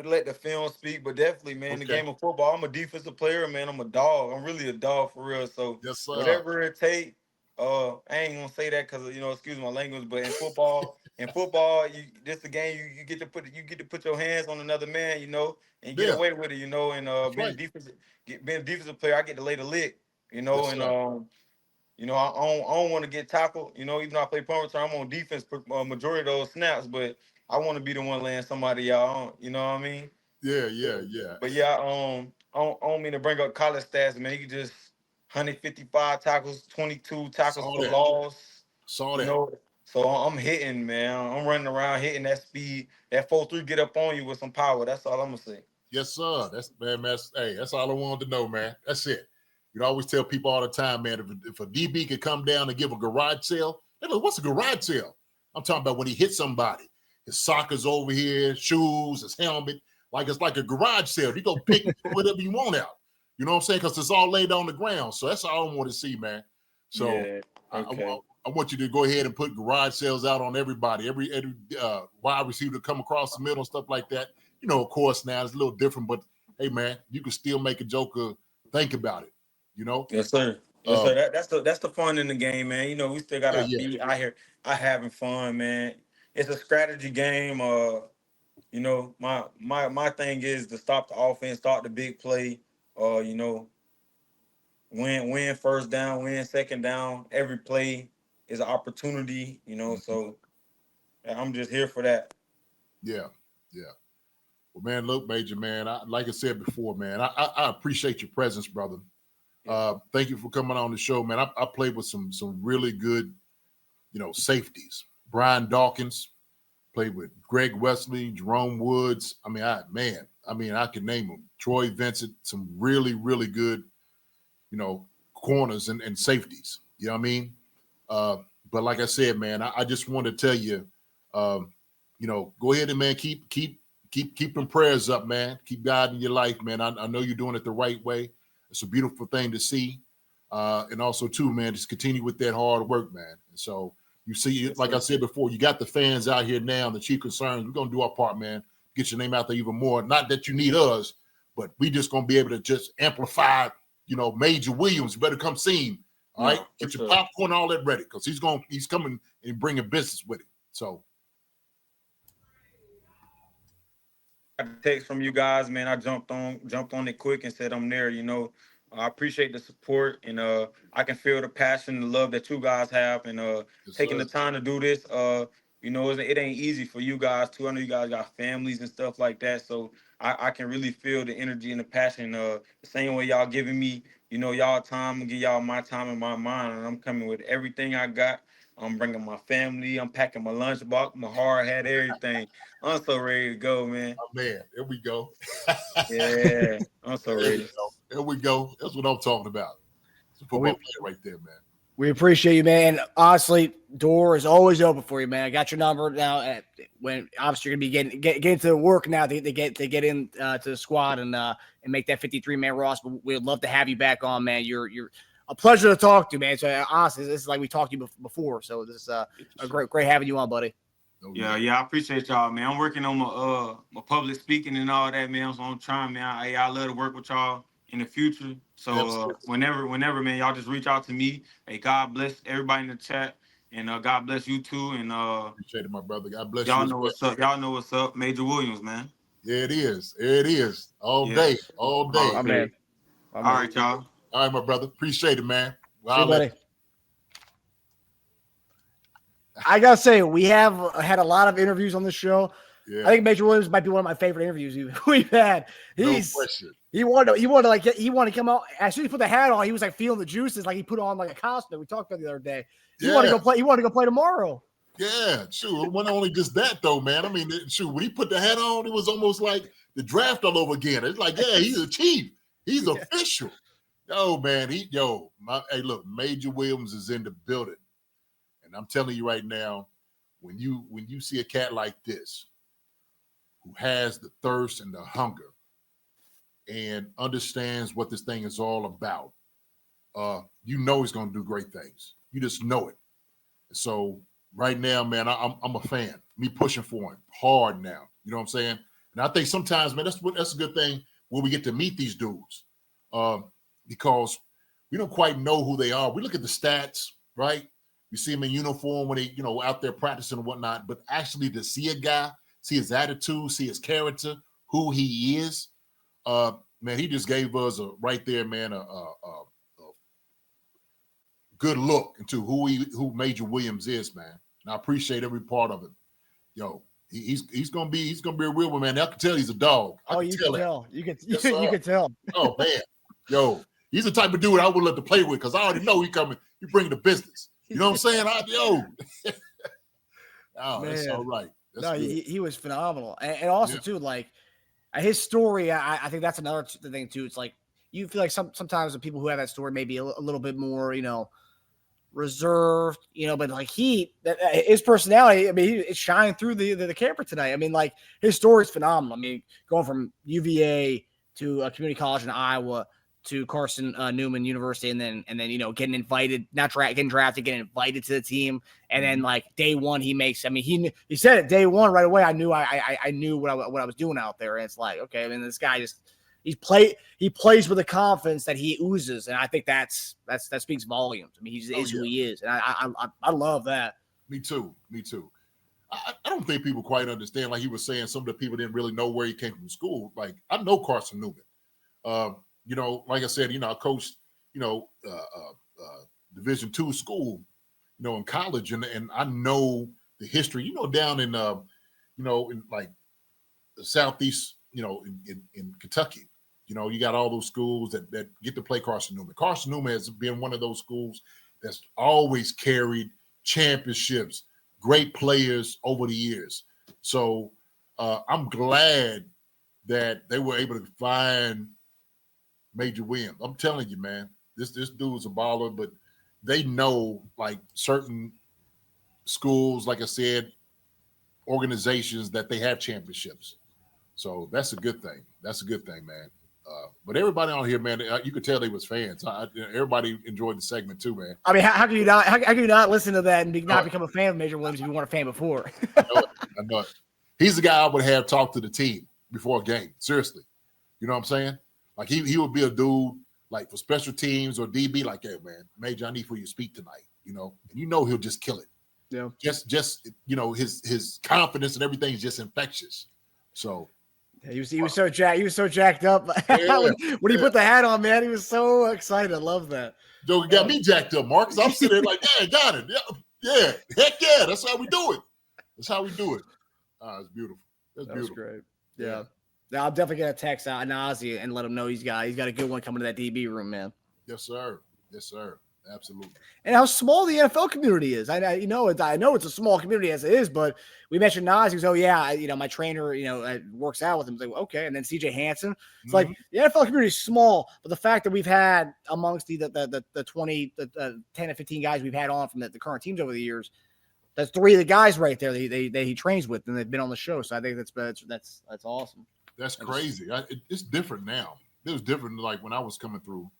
let the film speak, but definitely, man, the game of football, I'm a defensive player, man. I'm a dog. I'm really a dog for real. So whatever it takes, I ain't gonna say that because excuse my language, but in football, this the game you get to put your hands on another man, and get away with it, and being a defensive player, I get to lay the lick, I don't want to get tackled. Even though I play punt return, I'm on defense majority of those snaps, but I want to be the one laying somebody out. You know what I mean? Yeah. But yeah, I don't mean to bring up college stats, man. You just 155 tackles, 22 tackles for loss. Saw that. So I'm hitting, man. I'm running around hitting that speed. That 4-3 get up on you with some power. That's all I'm gonna say. Yes, sir. That's all I wanted to know, man. That's it. You always tell people all the time, man, if a DB could come down and give a garage sale, what's a garage sale? I'm talking about when he hits somebody. His sockers over here, shoes, his helmet. Like it's like a garage sale. You go pick whatever you want out. You know what I'm saying? Because it's all laid on the ground. So that's all I want to see, man. So I want you to go ahead and put garage sales out on everybody. Every wide receiver come across the middle and stuff like that. Of course, now it's a little different, but hey, man, you can still make a joker think about it. Yes, sir. Yes, sir. That's the fun in the game, man. You know, we still Yeah, gotta yeah. be out here having fun, man. It's a strategy game. You know, my thing is to stop the offense, start the big play. You know, win first down, win second down. Every play is an opportunity. You know, Mhm. so I'm just here for that. Yeah, yeah. Well, man, look, Major, man, like I said before, man, I appreciate your presence, brother. Thank you for coming on the show, man. I played with some really good, safeties. Brian Dawkins, played with Greg Wesley, Jerome Woods. I mean, I could name them. Troy Vincent, some really, really good, corners and safeties. You know what I mean? But like I said, man, I just want to tell you, go ahead and, man, keep them prayers up, man. Keep God in your life, man. I know you're doing it the right way. It's a beautiful thing to see. And also, too, man, just continue with that hard work, man. And so you see, like I said before, you got the fans out here now, the Chief Concerns. We're going to do our part, man. Get your name out there even more. Not that you need us, but we just going to be able to just amplify, Major Williams. You better come see him. All right? Get your popcorn, all that ready, because he's coming and bringing business with him. So. Text from you guys, man. I jumped on it quick and said I'm there. You know, I appreciate the support, and I can feel the passion, the love that you guys have, and taking the time to do this. You know, it ain't easy for you guys too. I know you guys got families and stuff like that, so I can really feel the energy and the passion. The same way y'all giving me, y'all time, give y'all my time and my mind, and I'm coming with everything I got. I'm bringing my family. I'm packing my lunchbox, my hard hat, everything. I'm so ready to go, man. Oh, man, here we go. Yeah, I'm so ready. Here we go. That's what I'm talking about. It's a football player right there, man. We appreciate you, man. Honestly, door is always open for you, man. I got your number now. When obviously you're gonna be getting to work now to get in to the squad and make that 53-man roster. But we'd love to have you back on, man. You're a pleasure to talk to, man. So honestly, this is like we talked to you before. So this is a great having you on, buddy. Yeah, I appreciate y'all, man. I'm working on my public speaking and all that, man. So I'm trying, man. I love to work with y'all in the future. So whenever, man, y'all just reach out to me. Hey, God bless everybody in the chat, and God bless you too. And appreciate it, my brother. God bless y'all you. Know what's up. Y'all know what's up. Major Williams, man. Yeah, it is. It is all day. All right, y'all. All right, my brother. Appreciate it, man. See you, buddy. I gotta say, we have had a lot of interviews on this show. Yeah. I think Major Williams might be one of my favorite interviews we've had. He wanted to come out as soon as he put the hat on. He was like feeling the juices, like he put on like a costume. We talked about the other day. He wanted to go play. He wanted to go play tomorrow. Yeah, sure. It wasn't only just that though, man. I mean, when he put the hat on, it was almost like the draft all over again. It's like, yeah, he's a Chief. He's official. Yo, man. Hey, look, Major Williams is in the building. And I'm telling you right now, when you see a cat like this who has the thirst and the hunger and understands what this thing is all about, he's going to do great things. You just know it. So right now, man, I'm a fan. Me pushing for him hard now. You know what I'm saying? And I think sometimes, man, that's a good thing when we get to meet these dudes, because we don't quite know who they are. We look at the stats, right? You see him in uniform when they, out there practicing and whatnot. But actually to see a guy, see his attitude, see his character, who he is, man, he just gave us a good look into who Major Williams is, man. And I appreciate every part of it. Yo, he's gonna be a real one, man. I can tell he's a dog. You can tell. You can tell. Oh man, yo, he's the type of dude I would love to play with because I already know he bringing the business. You know what I'm saying? Oh, man. That's all right. He was phenomenal. And also, too, like, his story, I think that's another thing, too. It's like, you feel like sometimes the people who have that story may be a little bit more, reserved, but like his personality, I mean, it shined through the camera tonight. I mean, like, his story is phenomenal. I mean, going from UVA to a community college in Iowa to Carson-Newman University, and then getting invited, getting drafted, getting invited to the team, and then like day one he makes. I mean, he said it day one right away. I knew I knew what I was doing out there, and it's like, okay, I mean, this guy just he plays with the confidence that he oozes, and I think that speaks volumes. I mean, he is who he is, and I love that. Me too. I don't think people quite understand. Like he was saying, some of the people didn't really know where he came from school. Like I know Carson-Newman. Like I said, I coached, Division II school, in college, and I know the history. Down in in like the Southeast, in Kentucky, you got all those schools that get to play Carson-Newman. Carson-Newman has been one of those schools that's always carried championships, great players over the years. So I'm glad that they were able to find Major Williams. I'm telling you, man, this dude's a baller, but they know like certain schools, like I said, organizations that they have championships. So that's a good thing. That's a good thing, man. But everybody on here, man, you could tell they was fans. Everybody enjoyed the segment too, man. I mean, how can you not? How can you not listen to that and not become a fan of Major Williams if you weren't a fan before? I know it. He's the guy I would have talked to the team before a game. Seriously, you know what I'm saying? Like he would be a dude like for special teams or DB, like, hey man, Major, I need for you to speak tonight. And he'll just kill it. Yeah. Just his confidence and everything is just infectious. So. He was so jacked. He was so jacked up when he put the hat on, man. He was so excited. I love that. Joe got me jacked up, Marcus. I'm sitting there like, yeah, got it. Yeah, heck yeah. That's how we do it. It's beautiful. That's beautiful. Great. Yeah. Now I'm definitely gonna text out Nazi and let him know he's got a good one coming to that DB room, man. Yes, sir. Absolutely. And how small the NFL community is. I know it's a small community as it is, but we mentioned Nas. He goes, "Oh yeah, my trainer, works out with him." It's like, okay, and then CJ Hansen. It's like the NFL community is small, but the fact that we've had amongst the 10 and 15 guys we've had on from the current teams over the years, that's 3 of the guys right there that he trains with, and they've been on the show. So I think that's awesome. That's crazy. It's different now. It was different like when I was coming through.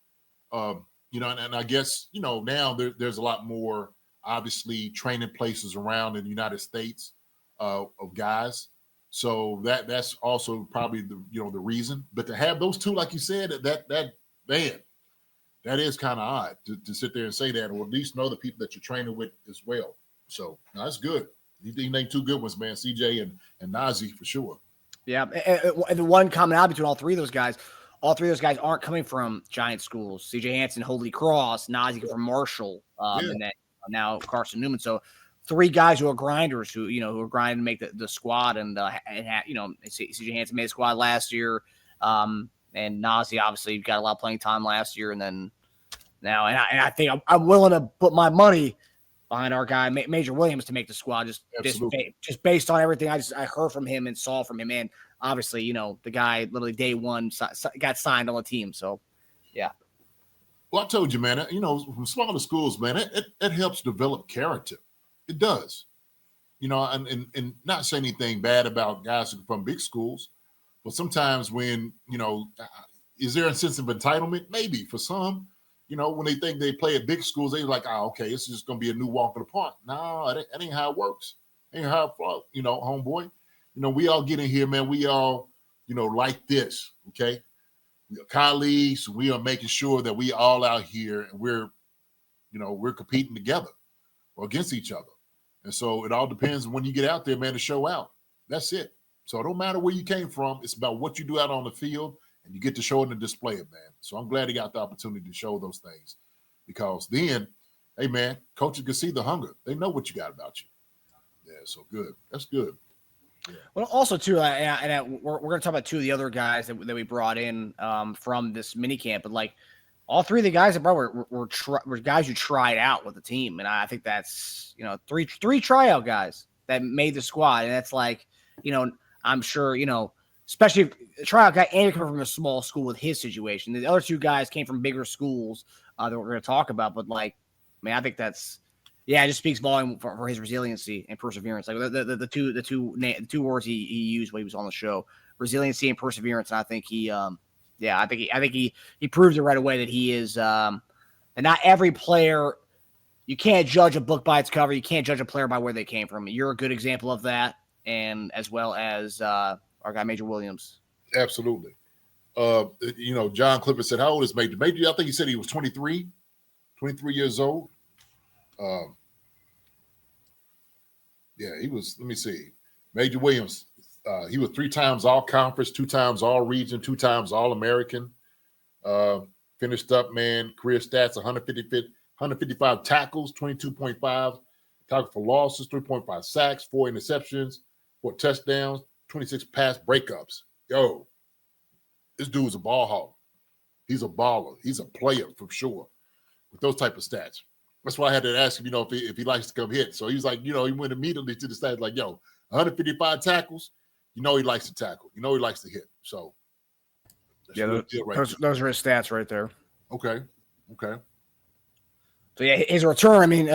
And I guess, now there's a lot more, obviously, training places around in the United States of guys. So that's also probably the reason. But to have those two, like you said, that is kind of odd to sit there and say that, or at least know the people that you're training with as well. So that's good. He named 2 good ones, man, CJ and Najee for sure. Yeah, and the one commonality between all 3 of those guys aren't coming from giant schools. CJ Hansen, Holy Cross, Najee from Marshall, and then now Carson-Newman. So 3 guys who are grinders, who are grinding to make the squad, and CJ Hansen made the squad last year, and Najee obviously got a lot of playing time last year, and then now, and I think I'm willing to put my money behind our guy Major Williams to make the squad, just based on everything I heard from him and saw from him, and obviously, the guy literally day one got signed on the team. So, yeah. Well, I told you, man, from smaller schools, man, it helps develop character. It does. And not say anything bad about guys from big schools, but sometimes when, is there a sense of entitlement? Maybe for some, when they think they play at big schools, they're like, oh, okay, it's just going to be a new walk in the park. No, that ain't how it works. Ain't how it flows, homeboy. We all get in here, man. We all, like this, okay? We are colleagues. We are making sure that we all out here and we're competing together or against each other. And so it all depends when you get out there, man, to show out. That's it. So it don't matter where you came from. It's about what you do out on the field, and you get to show it and display it, man. So I'm glad he got the opportunity to show those things, because then, hey, man, coaches can see the hunger. They know what you got about you. Yeah, so good. That's good. Yeah. Well, also too, and we're going to talk about 2 of the other guys that we brought in from this mini camp, but like all 3 of the guys that brought were guys who tried out with the team, and I think that's 3 tryout guys that made the squad, and that's like I'm sure especially if a tryout guy and coming from a small school with his situation. The other 2 guys came from bigger schools that we're going to talk about, but like, man, I think that's. Yeah, it just speaks volume for his resiliency and perseverance. Like the two words he used when he was on the show: resiliency and perseverance. And I think he proved it right away that he is. And not every player, you can't judge a book by its cover. You can't judge a player by where they came from. You're a good example of that, and as well as our guy Major Williams. Absolutely. John Clifford said, how old is Major? Major, I think he said he was 23 years old. Yeah, he was, let me see. Major Williams, he was 3 times all conference, 2 times all region, 2 times all American. Finished up, man, career stats, 155 tackles, 22.5 tackles for losses, 3.5 sacks, 4 interceptions, 4 touchdowns, 26 pass breakups. Yo, this dude's a ball hawk. He's a baller. He's a player for sure with those type of stats. That's why I had to ask him, if he likes to come hit. So he's like, he went immediately to the stats like, 155 tackles, he likes to tackle. He likes to hit. So yeah, those are his stats right there. Okay. So yeah, his return. I mean,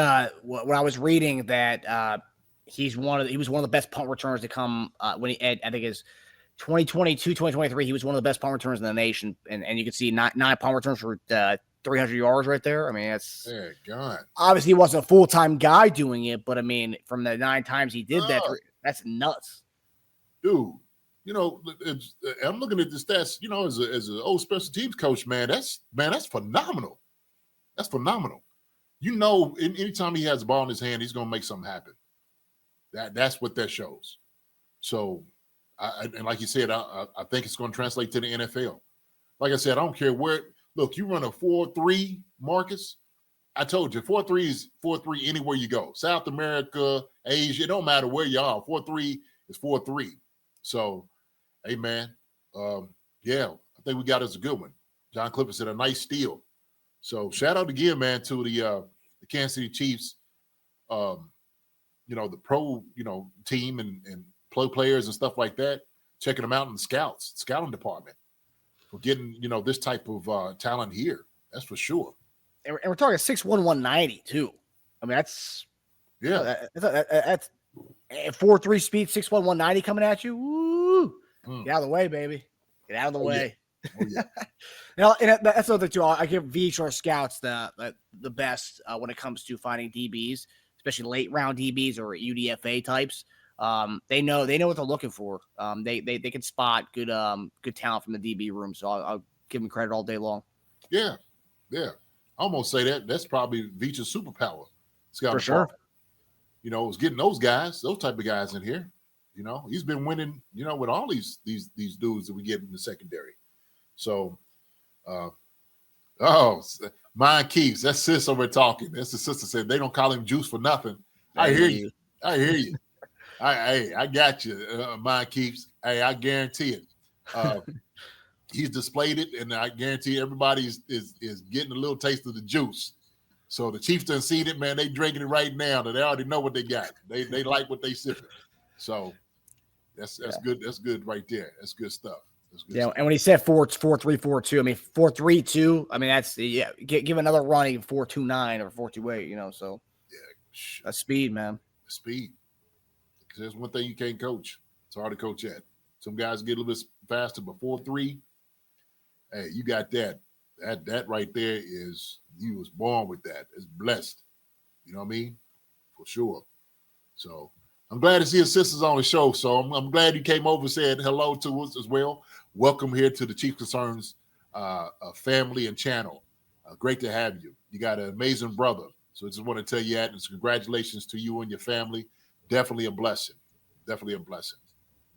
when I was reading that he was one of the best punt returners to come when he I think his 2022, 2023, he was one of the best punt returners in the nation, and you can see 9 punt returns for 300 yards right there. I mean, that's God. Obviously he wasn't a full-time guy doing it, but I mean, from the 9 times he did that, that's nuts, dude. I'm looking at the stats. As an old special teams coach, man, that's phenomenal. That's phenomenal. Anytime he has the ball in his hand, he's going to make something happen. That's what that shows. So, and like you said, I think it's going to translate to the NFL. Like I said, I don't care where. Look, you run a 4-3, Marcus. I told you, 4-3 is 4-3 anywhere you go. South America, Asia, it don't matter where you are. 4-3 is 4-3. So, hey, man, I think we got us a good one. John Clifford said a nice steal. So, shout out again, man, to the Kansas City Chiefs, the pro, team and play players and stuff like that, checking them out in the scouting department for getting, this type of talent here. That's for sure. And we're talking 6'1", 190 too. I mean, that's 4.3 speed, 6'1", 190 coming at you. Woo! Get out of the way, baby. Get out of the way. Yeah. Oh, yeah. And that's another thing too. I give VHR scouts the best when it comes to finding DBs, especially late round DBs or UDFA types. They know what they're looking for. They can spot good talent from the DB room. So I'll give them credit all day long. Yeah. I almost say that's probably Veach's superpower. For sure. It's getting those type of guys in here. He's been winning, with all these dudes that we get in the secondary. So, mine keeps. That's sis over talking. That's the sister said they don't call him Juice for nothing. I hear you. I got you. Mine keeps. Hey, I guarantee it. He's displayed it, and I guarantee everybody is getting a little taste of the juice. So the Chiefs done seen it, man. They drinking it right now. They already know what they got. They like what they sipping. So that's good. That's good right there. That's good stuff. Stuff. And when he said 4.3, 4.2, I mean 4.32. I mean that's give another running 4.29 or 4.28. So that's speed, man. Speed. Because there's one thing you can't coach. It's hard to coach at. Some guys get a little bit faster, but 4.3. Hey, you got that. That right there is, you was born with that. It's blessed. You know what I mean? For sure. So I'm glad to see his sisters on the show. So I'm glad you came over and said hello to us as well. Welcome here to the Chief Concerns family and channel. Great to have you. You got an amazing brother. So I just want to tell you that, and congratulations to you and your family. Definitely a blessing.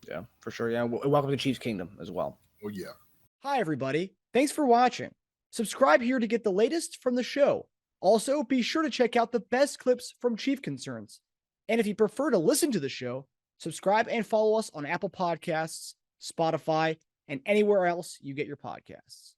Yeah, for sure. Yeah, welcome to Chiefs Kingdom as well. Oh, yeah. Hi, everybody. Thanks for watching. Subscribe here to get the latest from the show. Also, be sure to check out the best clips from Chief Concerns. And if you prefer to listen to the show, subscribe and follow us on Apple Podcasts, Spotify, and anywhere else you get your podcasts.